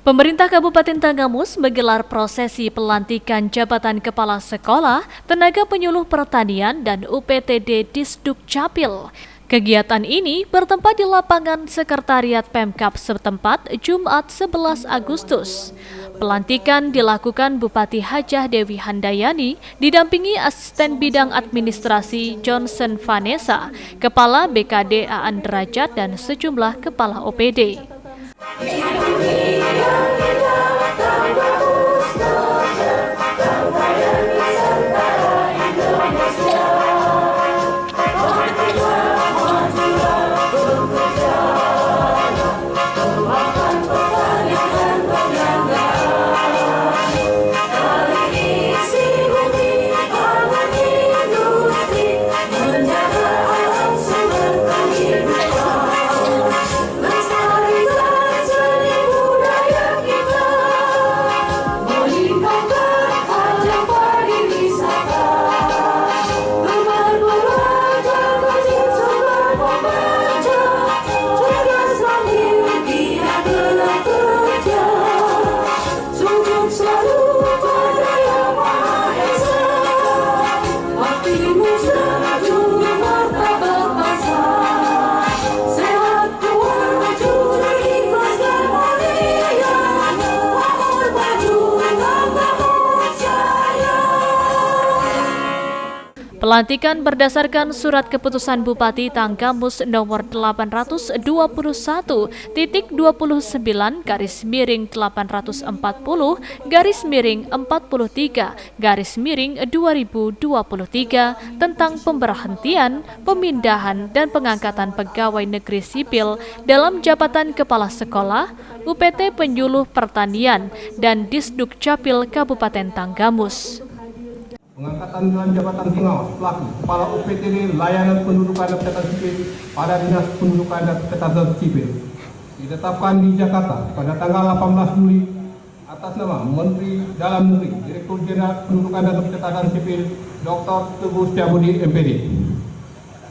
Pemerintah Kabupaten Tanggamus menggelar prosesi pelantikan jabatan kepala sekolah, tenaga penyuluh pertanian, dan UPTD Disduk Capil. Kegiatan ini bertempat di lapangan Sekretariat Pemkab setempat Jumat 11 Agustus. Pelantikan dilakukan Bupati Hajah Dewi Handayani didampingi Asisten Bidang Administrasi Johnson Vanessa, Kepala BKD Aan Derajat, dan sejumlah kepala OPD. Pelantikan berdasarkan Surat Keputusan Bupati Tanggamus nomor 882.840/43/2023 tentang pemberhentian, pemindahan, dan pengangkatan pegawai negeri sipil dalam jabatan kepala sekolah, UPT Penyuluh Pertanian, dan Disduk Capil Kabupaten Tanggamus. Pengangkatan dalam jabatan pengawas pelaku Kepala UPTD Layanan Pendudukan dan Catatan Sipil pada Dinas Pendudukan dan Catatan Sipil ditetapkan di Jakarta pada tanggal 18 Juli atas nama Menteri Dalam Negeri, Direktur Jenderal Pendudukan dan Catatan Sipil Dr. Teguh Setiabudi MPD.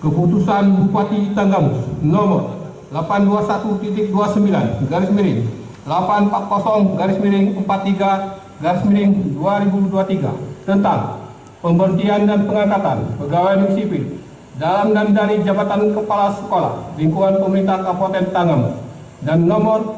Keputusan Bupati Tanggamus nomor 821-240-43-43 tentang pemberhentian dan pengangkatan pegawai negeri sipil dalam dan dari jabatan kepala sekolah lingkungan pemerintah Kabupaten Tanggamus dan nomor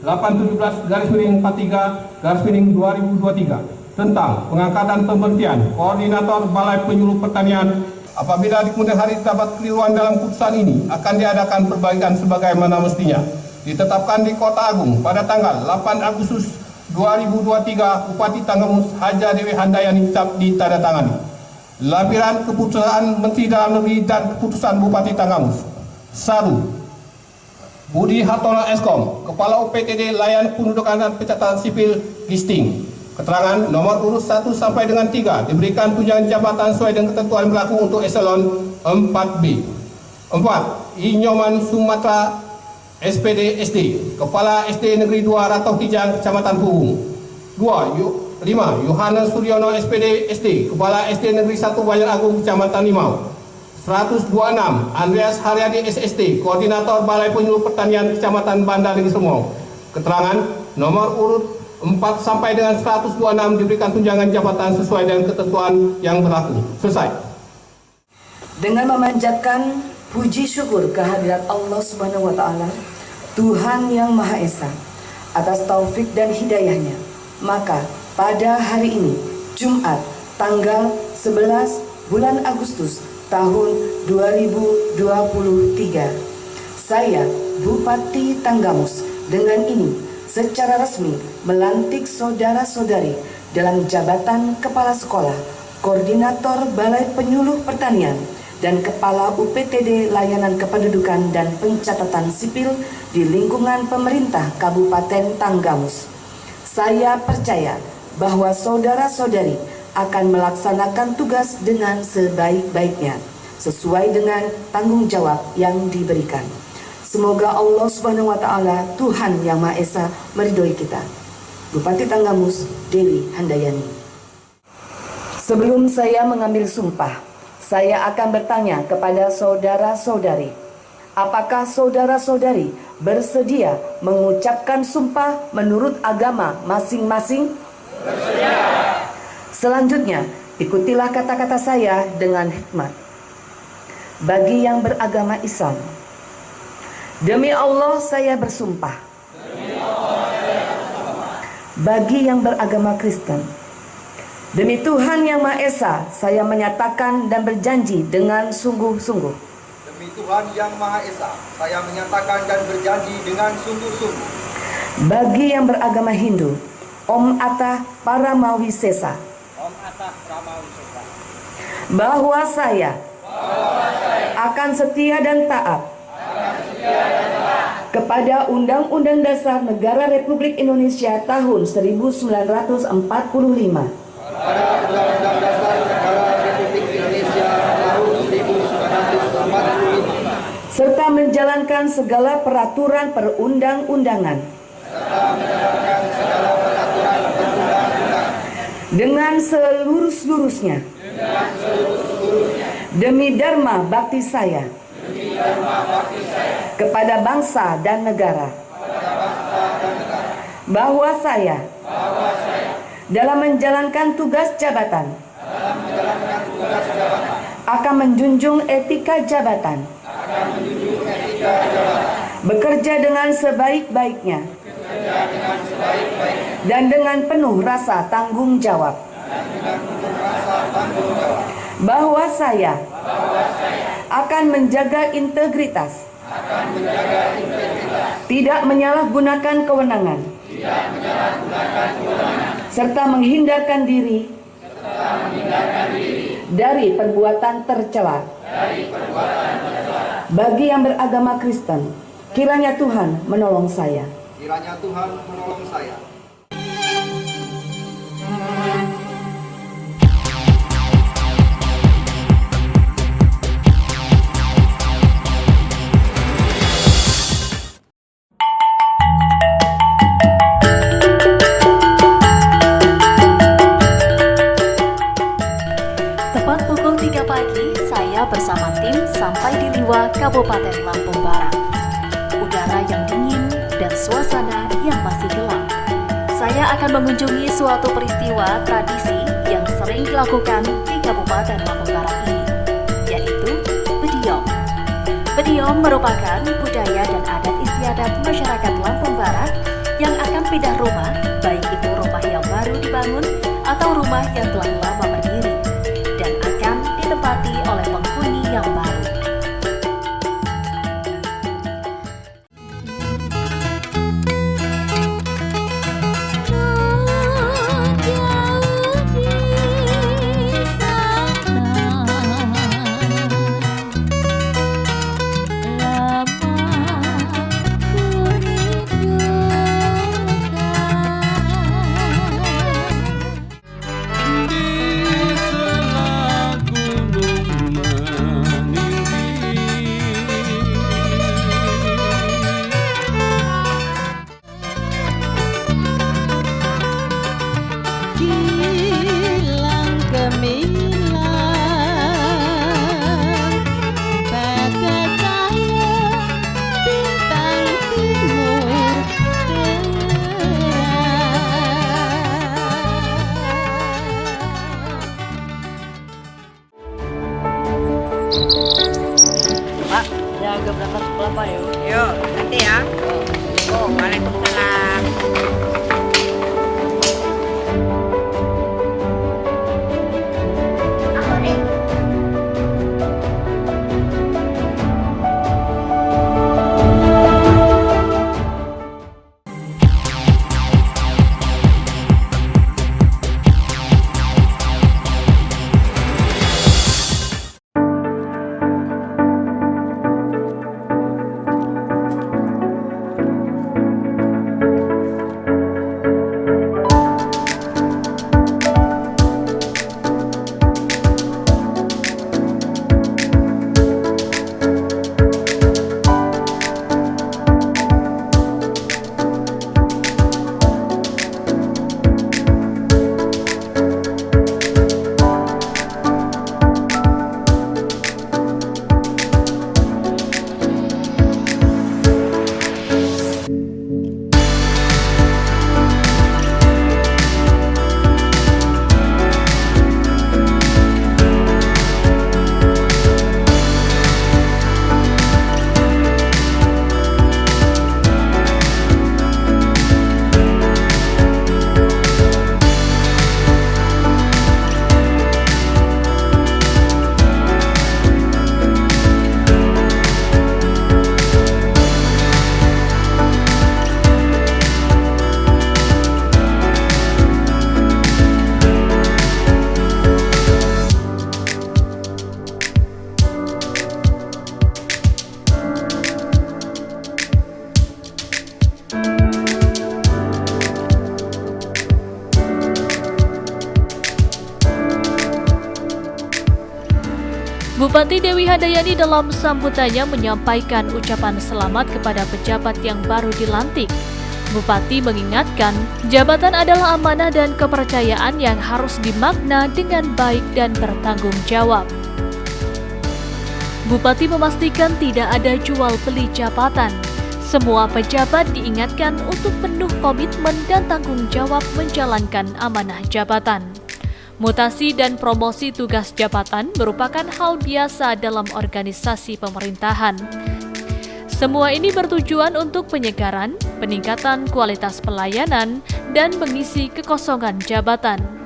821-817-43-2023 tentang pengangkatan pemberhentian Koordinator Balai Penyuluh Pertanian. Apabila di kemudian hari terdapat keliruan dalam putusan ini, akan diadakan perbaikan sebagaimana mestinya. Ditetapkan di Kota Agung pada tanggal 8 Agustus 2023, Bupati Tanggamus Hajah Dewi Handayani ditandatangani. Lampiran keputusan Menteri Dalam Negeri dan keputusan Bupati Tanggamus. 1. Budi Hartono Eskom, Kepala UPTD Layanan Pendudukan dan Catatan Sipil Listing. Keterangan nomor urut 1 sampai dengan 3 diberikan tunjangan jabatan sesuai dengan ketentuan berlaku untuk eselon 4B. 4. I Nyoman Sumatra SPD SD, Kepala SD Negeri 2 Ratau Kijang, Kecamatan Puhung. 5. Yohanes Suryono SPD SD, Kepala SD Negeri 1 Banjar Agung, Kecamatan Limau. 126. Andreas Haryadi SST, Koordinator Balai Penyuluh Pertanian, Kecamatan Bandar Negeri Sermong. Keterangan nomor urut 4 sampai dengan 126 diberikan tunjangan jabatan sesuai dengan ketentuan yang berlaku. Selesai. Dengan memanjatkan puji syukur kehadirat Allah Subhanahu wa Ta'ala, Tuhan Yang Maha Esa, atas taufik dan hidayahnya, maka pada hari ini, Jumat, tanggal 11 bulan Agustus tahun 2023, saya, Bupati Tanggamus, dengan ini secara resmi melantik saudara-saudari dalam jabatan Kepala Sekolah, Koordinator Balai Penyuluh Pertanian, dan Kepala UPTD Layanan Kependudukan dan Pencatatan Sipil di lingkungan pemerintah Kabupaten Tanggamus. Saya percaya bahwa saudara-saudari akan melaksanakan tugas dengan sebaik-baiknya, sesuai dengan tanggung jawab yang diberikan. Semoga Allah Subhanahu wa Ta'ala, Tuhan Yang Maha Esa, meridhoi kita. Bupati Tanggamus, Dewi Handayani. Sebelum saya mengambil sumpah, saya akan bertanya kepada saudara-saudari, Apakah saudara-saudari bersedia mengucapkan sumpah menurut agama masing-masing? Bersedia. Selanjutnya, ikutilah kata-kata saya dengan hikmat. Bagi yang beragama Islam, demi Allah saya bersumpah. Bagi yang beragama Kristen, demi Tuhan Yang Maha Esa, saya menyatakan dan berjanji dengan sungguh-sungguh. Demi Tuhan Yang Maha Esa, saya menyatakan dan berjanji dengan sungguh-sungguh. Bagi yang beragama Hindu, Om Atta Paramawisesa, bahwa saya akan setia dan taat kepada Undang-Undang Dasar Negara Republik Indonesia tahun 1945 serta menjalankan segala peraturan perundang-undangan dengan seluruh-seluruhnya demi Dharma bakti saya kepada bangsa dan negara, bahwa saya dalam menjalankan tugas jabatan akan menjunjung etika jabatan, bekerja dengan sebaik-baiknya dan dengan penuh rasa tanggung jawab, bahwa saya akan menjaga integritas, tidak menyalahgunakan kewenangan, serta menghindarkan diri dari perbuatan tercela. Bagi yang beragama Kristen, kiranya Tuhan menolong saya. Kiranya Tuhan menolong saya. Tepat pukul 3 pagi, saya bersama tim sampai di Liwa, Kabupaten Lampung Barat. Udara yang dingin dan suasana yang masih gelap. Saya akan mengunjungi suatu peristiwa tradisi yang sering dilakukan di Kabupaten Lampung Barat ini, yaitu Bediom. Bediom merupakan budaya dan adat istiadat masyarakat Lampung Barat yang akan pindah rumah, baik itu rumah yang baru dibangun atau rumah yang telah lama berdiri, dan akan ditempati oleh penghuni yang baru. Pak, jaga berangkat sekolah Pak yuk. Yuk, nanti ya. Oh, waalaikumsalam. Bupati Dewi Handayani dalam sambutannya menyampaikan ucapan selamat kepada pejabat yang baru dilantik. Bupati mengingatkan, jabatan adalah amanah dan kepercayaan yang harus dimakna dengan baik dan bertanggung jawab. Bupati memastikan tidak ada jual beli jabatan. Semua pejabat diingatkan untuk penuh komitmen dan tanggung jawab menjalankan amanah jabatan. Mutasi dan promosi tugas jabatan merupakan hal biasa dalam organisasi pemerintahan. Semua ini bertujuan untuk penyegaran, peningkatan kualitas pelayanan, dan mengisi kekosongan jabatan.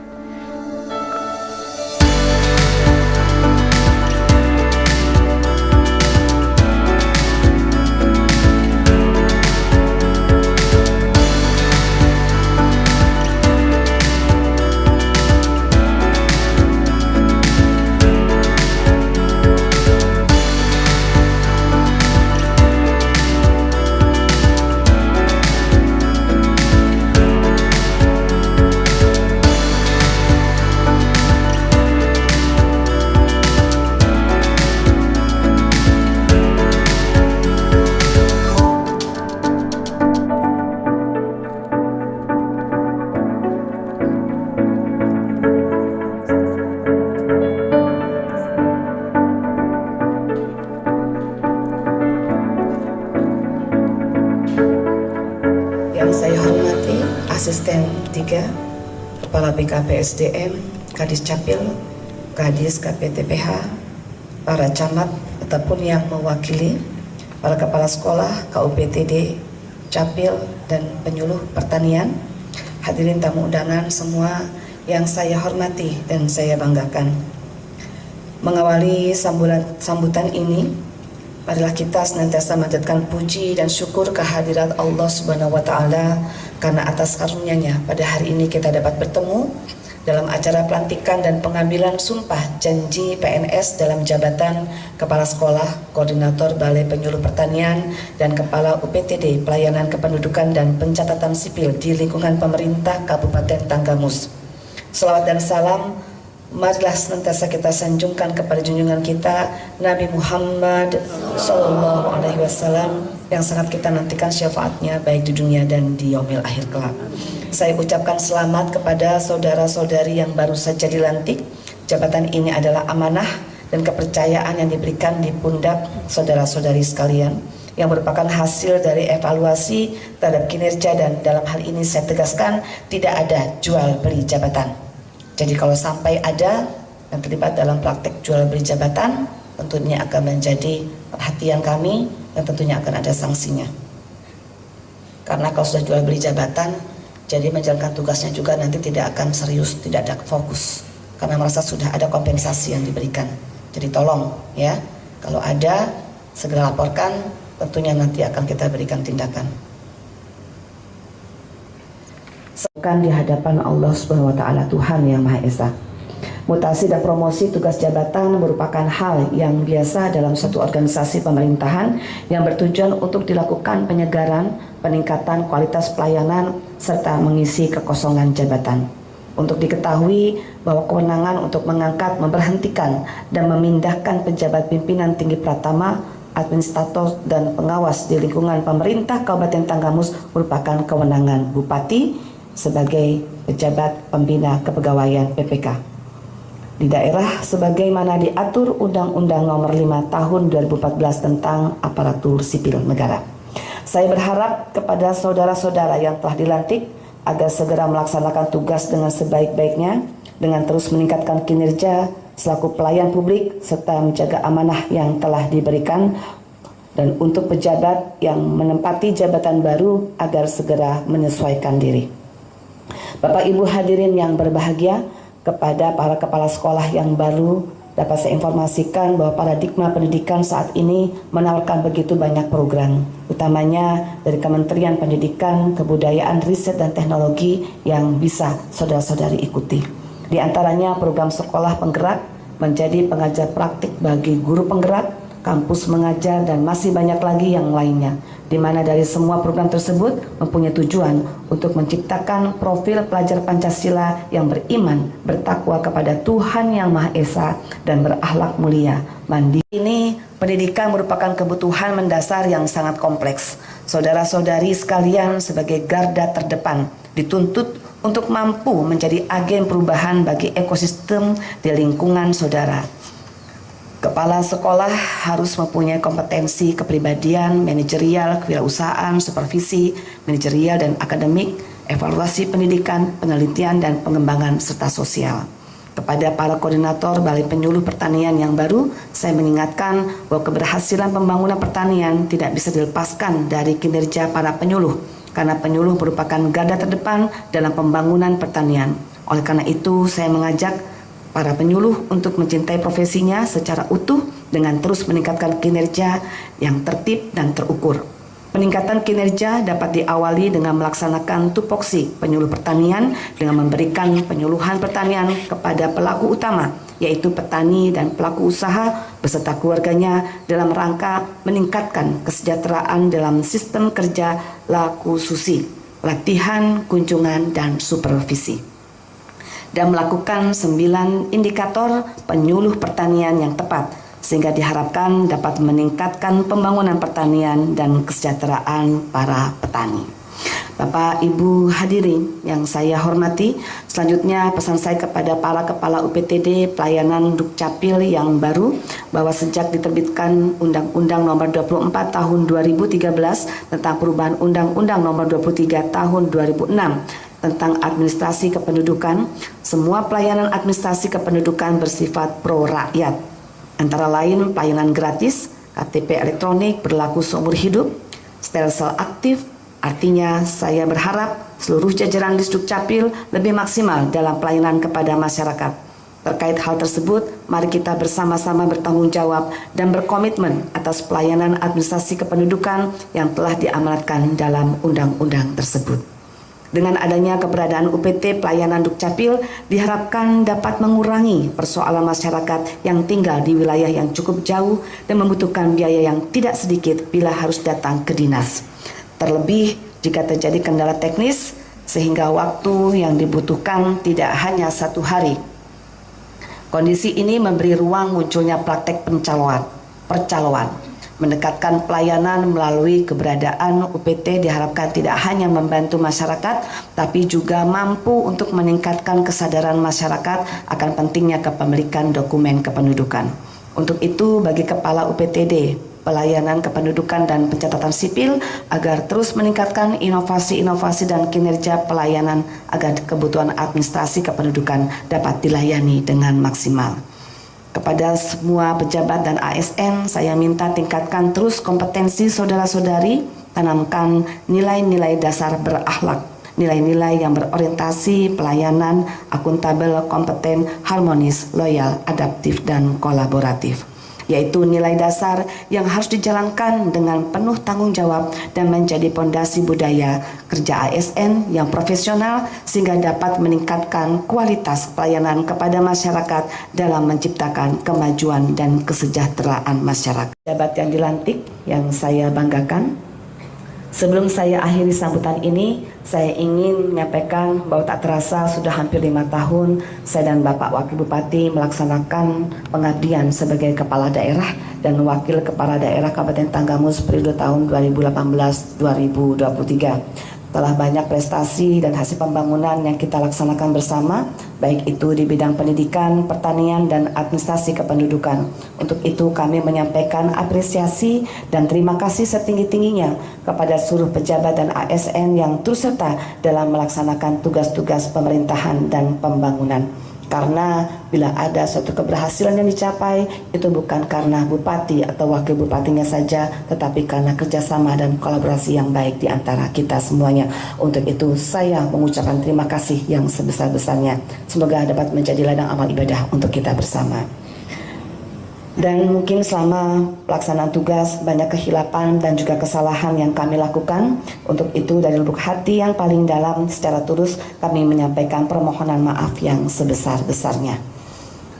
Yang saya hormati Asisten 3, Kepala BKPSDM, Kadis Capil, Kadis KPTPH, para camat ataupun yang mewakili, para kepala sekolah, KUPTD, Capil, dan penyuluh pertanian, hadirin tamu undangan semua yang saya hormati dan saya banggakan. Mengawali sambutan ini, marilah kita senantiasa memanjatkan puji dan syukur kehadirat Allah Subhanahu wa Ta'ala karena atas karunia-Nya pada hari ini kita dapat bertemu dalam acara pelantikan dan pengambilan sumpah janji PNS dalam jabatan Kepala Sekolah, Koordinator Balai Penyuluh Pertanian, dan Kepala UPTD Pelayanan Kependudukan dan Pencatatan Sipil di lingkungan pemerintah Kabupaten Tanggamus. Selawat dan salam marilah senantiasa kita sanjungkan kepada junjungan kita Nabi Muhammad Sallallahu Alaihi Wasallam yang sangat kita nantikan syafaatnya baik di dunia dan di yaumil akhir kelak. Saya ucapkan selamat kepada saudara-saudari yang baru saja dilantik. Jabatan ini adalah amanah dan kepercayaan yang diberikan di pundak saudara-saudari sekalian, yang merupakan hasil dari evaluasi terhadap kinerja, dan dalam hal ini saya tegaskan tidak ada jual beli jabatan. Jadi kalau sampai ada yang terlibat dalam praktek jual beli jabatan, tentunya akan menjadi perhatian kami dan tentunya akan ada sanksinya. Karena kalau sudah jual beli jabatan, jadi menjalankan tugasnya juga nanti tidak akan serius, tidak ada fokus. Karena merasa sudah ada kompensasi yang diberikan. Jadi tolong ya, kalau ada segera laporkan, tentunya nanti akan kita berikan tindakan. Di hadapan Allah Subhanahu wa Ta'ala, Tuhan yang Maha Esa. Mutasi dan promosi tugas jabatan merupakan hal yang biasa dalam suatu organisasi pemerintahan yang bertujuan untuk dilakukan penyegaran, peningkatan kualitas pelayanan, serta mengisi kekosongan jabatan. Untuk diketahui bahwa kewenangan untuk mengangkat, memberhentikan, dan memindahkan pejabat pimpinan tinggi pratama, administrator, dan pengawas di lingkungan pemerintah Kabupaten Tanggamus merupakan kewenangan Bupati sebagai pejabat pembina kepegawaian PPK di daerah sebagaimana diatur Undang-Undang Nomor 5 Tahun 2014 tentang Aparatur Sipil Negara. Saya berharap kepada saudara-saudara yang telah dilantik agar segera melaksanakan tugas dengan sebaik-baiknya dengan terus meningkatkan kinerja selaku pelayan publik serta menjaga amanah yang telah diberikan, dan untuk pejabat yang menempati jabatan baru agar segera menyesuaikan diri. Bapak Ibu hadirin yang berbahagia, kepada para kepala sekolah yang baru dapat saya informasikan bahwa paradigma pendidikan saat ini menawarkan begitu banyak program, utamanya dari Kementerian Pendidikan, Kebudayaan, Riset, dan Teknologi yang bisa saudara-saudari ikuti. Di antaranya program sekolah penggerak menjadi pengajar praktik bagi guru penggerak, kampus mengajar, dan masih banyak lagi yang lainnya, di mana dari semua program tersebut mempunyai tujuan untuk menciptakan profil pelajar Pancasila yang beriman, bertakwa kepada Tuhan Yang Maha Esa, dan berakhlak mulia, mandiri. Ini pendidikan merupakan kebutuhan mendasar yang sangat kompleks. Saudara-saudari sekalian sebagai garda terdepan dituntut untuk mampu menjadi agen perubahan bagi ekosistem di lingkungan saudara. Kepala sekolah harus mempunyai kompetensi kepribadian, manajerial, kewirausahaan, supervisi, manajerial dan akademik, evaluasi pendidikan, penelitian dan pengembangan serta sosial. Kepada para koordinator Balai Penyuluh Pertanian yang baru, saya mengingatkan bahwa keberhasilan pembangunan pertanian tidak bisa dilepaskan dari kinerja para penyuluh, karena penyuluh merupakan garda terdepan dalam pembangunan pertanian. Oleh karena itu, saya mengajak para penyuluh untuk mencintai profesinya secara utuh dengan terus meningkatkan kinerja yang tertib dan terukur. Peningkatan kinerja dapat diawali dengan melaksanakan tupoksi penyuluh pertanian dengan memberikan penyuluhan pertanian kepada pelaku utama, yaitu petani dan pelaku usaha beserta keluarganya dalam rangka meningkatkan kesejahteraan dalam sistem kerja laku susi, latihan, kunjungan, dan supervisi. Dan melakukan 9 indikator penyuluh pertanian yang tepat, sehingga diharapkan dapat meningkatkan pembangunan pertanian dan kesejahteraan para petani. Bapak Ibu hadirin yang saya hormati, selanjutnya pesan saya kepada para kepala UPTD pelayanan Dukcapil yang baru, bahwa sejak diterbitkan Undang-Undang Nomor 24 Tahun 2013 tentang perubahan Undang-Undang Nomor 23 Tahun 2006 tentang administrasi kependudukan, semua pelayanan administrasi kependudukan bersifat pro rakyat, antara lain pelayanan gratis, KTP elektronik berlaku seumur hidup, stelsel aktif. Artinya saya berharap seluruh jajaran Disdukcapil lebih maksimal dalam pelayanan kepada masyarakat. Terkait hal tersebut, mari kita bersama-sama bertanggung jawab dan berkomitmen atas pelayanan administrasi kependudukan yang telah diamanatkan dalam undang-undang tersebut. Dengan adanya keberadaan UPT pelayanan Dukcapil diharapkan dapat mengurangi persoalan masyarakat yang tinggal di wilayah yang cukup jauh dan membutuhkan biaya yang tidak sedikit bila harus datang ke dinas. Terlebih jika terjadi kendala teknis sehingga waktu yang dibutuhkan tidak hanya 1 hari. Kondisi ini memberi ruang munculnya praktek percaloan. Mendekatkan pelayanan melalui keberadaan UPT diharapkan tidak hanya membantu masyarakat, tapi juga mampu untuk meningkatkan kesadaran masyarakat akan pentingnya kepemilikan dokumen kependudukan. Untuk itu, bagi kepala UPTD, pelayanan kependudukan dan pencatatan sipil agar terus meningkatkan inovasi-inovasi dan kinerja pelayanan agar kebutuhan administrasi kependudukan dapat dilayani dengan maksimal. Kepada semua pejabat dan ASN, saya minta tingkatkan terus kompetensi saudara-saudari, tanamkan nilai-nilai dasar berakhlak, nilai-nilai yang berorientasi pelayanan, akuntabel, kompeten, harmonis, loyal, adaptif, dan kolaboratif. Yaitu nilai dasar yang harus dijalankan dengan penuh tanggung jawab dan menjadi pondasi budaya kerja ASN yang profesional sehingga dapat meningkatkan kualitas pelayanan kepada masyarakat dalam menciptakan kemajuan dan kesejahteraan masyarakat. Pejabat yang dilantik yang saya banggakan, sebelum saya akhiri sambutan ini, saya ingin menyampaikan bahwa tak terasa sudah hampir 5 tahun saya dan Bapak Wakil Bupati melaksanakan pengabdian sebagai Kepala Daerah dan Wakil Kepala Daerah Kabupaten Tanggamus periode tahun 2018-2023. Telah banyak prestasi dan hasil pembangunan yang kita laksanakan bersama, baik itu di bidang pendidikan, pertanian, dan administrasi kependudukan. Untuk itu kami menyampaikan apresiasi dan terima kasih setinggi-tingginya kepada seluruh pejabat dan ASN yang turut serta dalam melaksanakan tugas-tugas pemerintahan dan pembangunan. Karena bila ada suatu keberhasilan yang dicapai, itu bukan karena bupati atau wakil bupatinya saja, tetapi karena kerjasama dan kolaborasi yang baik di antara kita semuanya. Untuk itu saya mengucapkan terima kasih yang sebesar-besarnya. Semoga dapat menjadi ladang amal ibadah untuk kita bersama. Dan mungkin selama pelaksanaan tugas banyak kehilapan dan juga kesalahan yang kami lakukan. Untuk itu dari lubuk hati yang paling dalam secara tulus kami menyampaikan permohonan maaf yang sebesar-besarnya.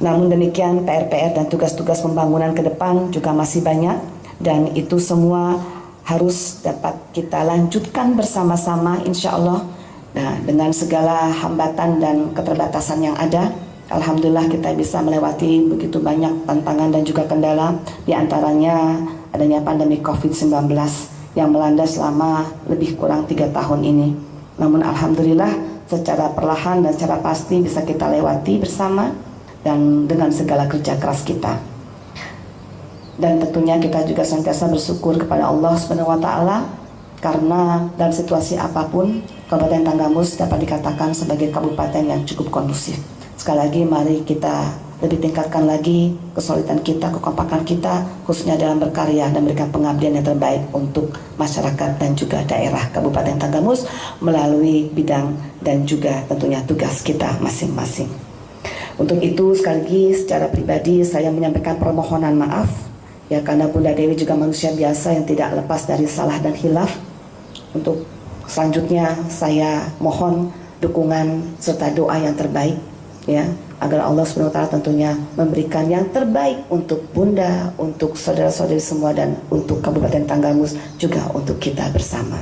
Namun demikian PR-PR dan tugas-tugas pembangunan ke depan juga masih banyak, dan itu semua harus dapat kita lanjutkan bersama-sama insya Allah. Nah, dengan segala hambatan dan keterbatasan yang ada, alhamdulillah kita bisa melewati begitu banyak tantangan dan juga kendala, di antaranya adanya pandemi COVID-19 yang melanda selama lebih kurang 3 tahun ini. Namun alhamdulillah secara perlahan dan secara pasti bisa kita lewati bersama dan dengan segala kerja keras kita. Dan tentunya kita juga senantiasa bersyukur kepada Allah Subhanahu wa taala, karena dalam situasi apapun Kabupaten Tanggamus dapat dikatakan sebagai kabupaten yang cukup kondusif. Sekali lagi mari kita lebih tingkatkan lagi kesulitan kita, kekompakan kita, khususnya dalam berkarya dan memberikan pengabdian yang terbaik untuk masyarakat dan juga daerah Kabupaten Tanggamus melalui bidang dan juga tentunya tugas kita masing-masing. Untuk itu sekali lagi secara pribadi saya menyampaikan permohonan maaf ya, karena Bunda Dewi juga manusia biasa yang tidak lepas dari salah dan khilaf. Untuk selanjutnya saya mohon dukungan serta doa yang terbaik ya, agar Allah SWT tentunya memberikan yang terbaik untuk Bunda, untuk saudara-saudari semua, dan untuk Kabupaten Tanggamus, juga untuk kita bersama.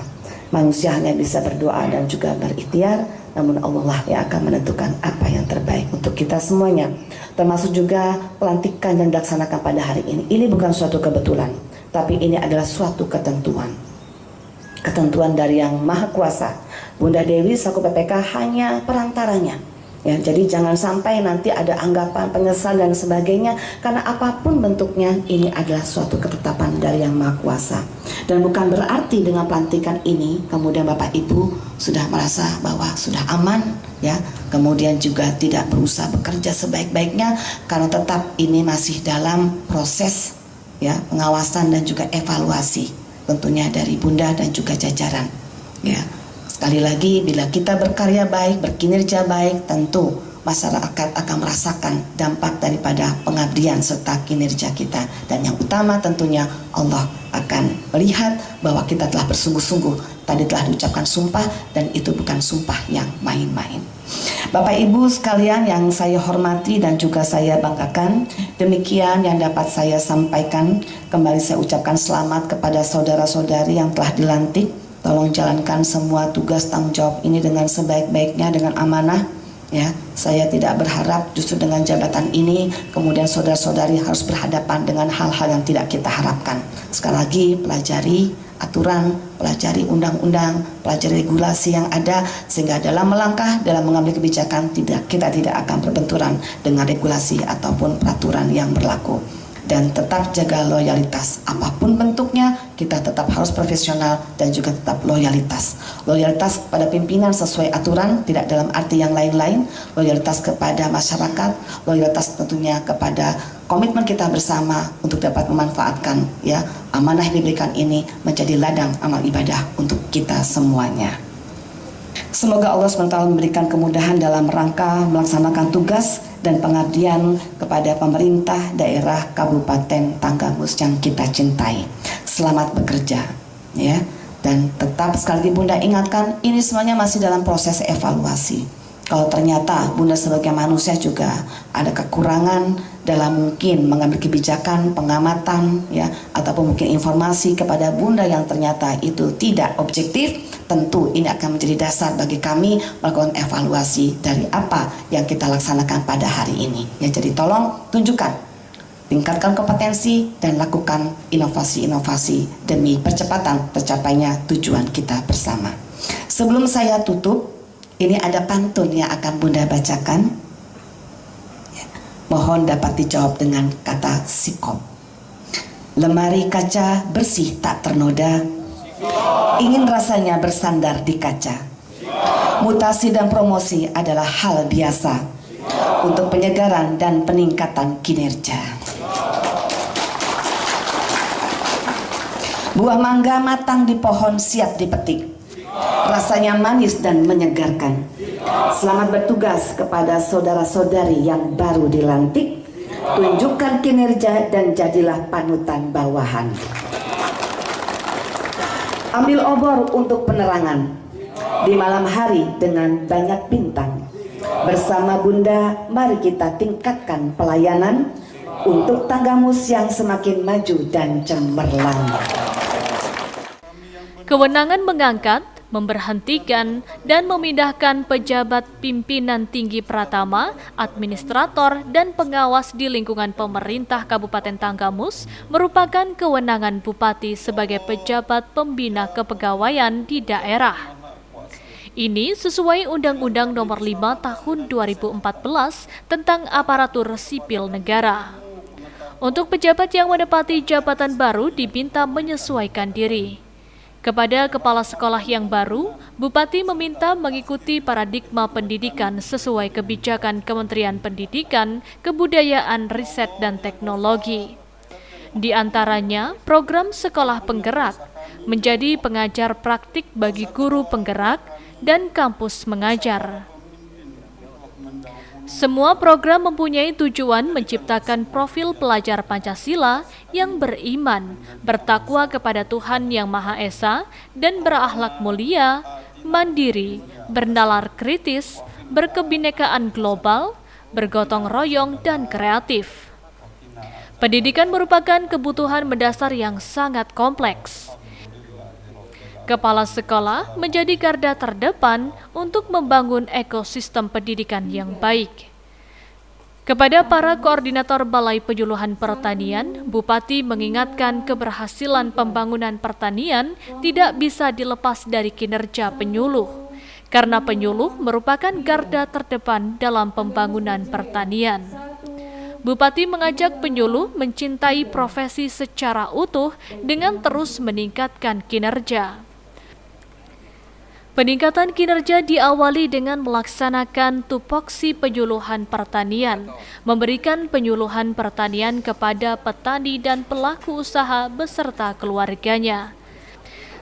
Manusia hanya bisa berdoa dan juga berikhtiar, namun Allah lah yang akan menentukan apa yang terbaik untuk kita semuanya. Termasuk juga pelantikan yang dilaksanakan pada hari ini. Ini bukan suatu kebetulan, tapi ini adalah suatu ketentuan. Ketentuan dari Yang Maha Kuasa. Bunda Dewi selaku PPK hanya perantaranya. Ya, jadi jangan sampai nanti ada anggapan penyesal dan sebagainya, karena apapun bentuknya ini adalah suatu ketetapan dari Yang Maha Kuasa. Dan bukan berarti dengan pelantikan ini kemudian Bapak Ibu sudah merasa bahwa sudah aman ya, kemudian juga tidak berusaha bekerja sebaik-baiknya, karena tetap ini masih dalam proses ya, pengawasan dan juga evaluasi tentunya dari Bunda dan juga jajaran ya. Sekali lagi, bila kita berkarya baik, berkinerja baik, tentu masyarakat akan merasakan dampak daripada pengabdian serta kinerja kita. Dan yang utama tentunya Allah akan melihat bahwa kita telah bersungguh-sungguh. Tadi telah diucapkan sumpah, dan itu bukan sumpah yang main-main. Bapak Ibu sekalian yang saya hormati dan juga saya banggakan, demikian yang dapat saya sampaikan. Kembali saya ucapkan selamat kepada saudara-saudari yang telah dilantik. Tolong jalankan semua tugas tanggung jawab ini dengan sebaik-baiknya, dengan amanah ya. Saya tidak berharap justru dengan jabatan ini kemudian saudara-saudari harus berhadapan dengan hal-hal yang tidak kita harapkan. Sekali lagi, pelajari aturan, pelajari undang-undang, pelajari regulasi yang ada, sehingga dalam melangkah, dalam mengambil kebijakan kita tidak akan berbenturan dengan regulasi ataupun peraturan yang berlaku. Dan tetap jaga loyalitas, apapun bentuknya kita tetap harus profesional dan juga tetap loyalitas. Loyalitas pada pimpinan sesuai aturan, tidak dalam arti yang lain-lain. Loyalitas kepada masyarakat, loyalitas tentunya kepada komitmen kita bersama untuk dapat memanfaatkan ya amanah yang diberikan ini menjadi ladang amal ibadah untuk kita semuanya. Semoga Allah SWT memberikan kemudahan dalam rangka melaksanakan tugas dan pengabdian kepada pemerintah daerah Kabupaten Tanggamus yang kita cintai. Selamat bekerja ya, dan tetap sekali lagi Bunda ingatkan, ini semuanya masih dalam proses evaluasi. Kalau ternyata Bunda sebagai manusia juga ada kekurangan dalam mungkin mengambil kebijakan, pengamatan ya, ataupun mungkin informasi kepada Bunda yang ternyata itu tidak objektif, tentu ini akan menjadi dasar bagi kami melakukan evaluasi dari apa yang kita laksanakan pada hari ini ya. Jadi tolong tunjukkan, tingkatkan kompetensi dan lakukan inovasi-inovasi demi percepatan tercapainya tujuan kita bersama. Sebelum saya tutup, ini ada pantun yang akan Bunda bacakan. Mohon dapat dijawab dengan kata sikop. Lemari kaca bersih tak ternoda, ingin rasanya bersandar di kaca. Mutasi dan promosi adalah hal biasa untuk penyegaran dan peningkatan kinerja. Buah mangga matang di pohon siap dipetik, rasanya manis dan menyegarkan. Selamat bertugas kepada saudara-saudari yang baru dilantik. Tunjukkan kinerja dan jadilah panutan bawahan. Ambil obor untuk penerangan di malam hari dengan banyak bintang. Bersama Bunda, mari kita tingkatkan pelayanan untuk Tanggamus yang semakin maju dan cemerlang. Kewenangan mengangkat, memberhentikan, dan memindahkan pejabat pimpinan tinggi pratama, administrator, dan pengawas di lingkungan pemerintah Kabupaten Tanggamus merupakan kewenangan Bupati sebagai pejabat pembina kepegawaian di daerah. Ini sesuai Undang-Undang Nomor 5 Tahun 2014 tentang Aparatur Sipil Negara. Untuk pejabat yang menepati jabatan baru diminta menyesuaikan diri. Kepada kepala sekolah yang baru, Bupati meminta mengikuti paradigma pendidikan sesuai kebijakan Kementerian Pendidikan, Kebudayaan, Riset, dan Teknologi. Di antaranya, program sekolah penggerak, menjadi pengajar praktik bagi guru penggerak, dan kampus mengajar. Semua program mempunyai tujuan menciptakan profil pelajar Pancasila yang beriman, bertakwa kepada Tuhan Yang Maha Esa, dan berakhlak mulia, mandiri, bernalar kritis, berkebinekaan global, bergotong royong, dan kreatif. Pendidikan merupakan kebutuhan mendasar yang sangat kompleks. Kepala sekolah menjadi garda terdepan untuk membangun ekosistem pendidikan yang baik. Kepada para koordinator Balai Penyuluhan Pertanian, Bupati mengingatkan keberhasilan pembangunan pertanian tidak bisa dilepas dari kinerja penyuluh, karena penyuluh merupakan garda terdepan dalam pembangunan pertanian. Bupati mengajak penyuluh mencintai profesi secara utuh dengan terus meningkatkan kinerja. Peningkatan kinerja diawali dengan melaksanakan tupoksi penyuluhan pertanian, memberikan penyuluhan pertanian kepada petani dan pelaku usaha beserta keluarganya.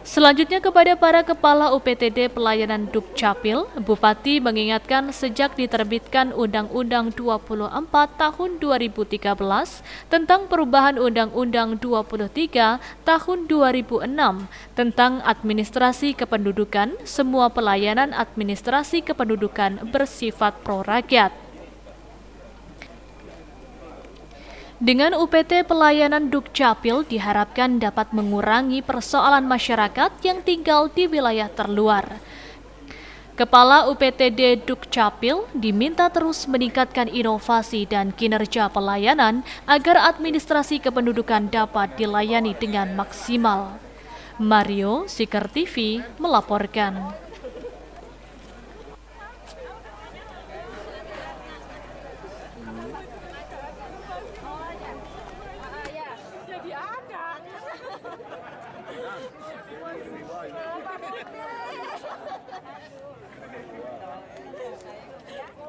Selanjutnya kepada para kepala UPTD pelayanan Dukcapil, Bupati mengingatkan sejak diterbitkan Undang-Undang 24 Tahun 2013 tentang perubahan Undang-Undang 23 Tahun 2006 tentang administrasi kependudukan, semua pelayanan administrasi kependudukan bersifat pro-rakyat. Dengan UPT pelayanan Dukcapil diharapkan dapat mengurangi persoalan masyarakat yang tinggal di wilayah terluar. Kepala UPTD Dukcapil diminta terus meningkatkan inovasi dan kinerja pelayanan agar administrasi kependudukan dapat dilayani dengan maksimal. Mario, Siker TV, melaporkan.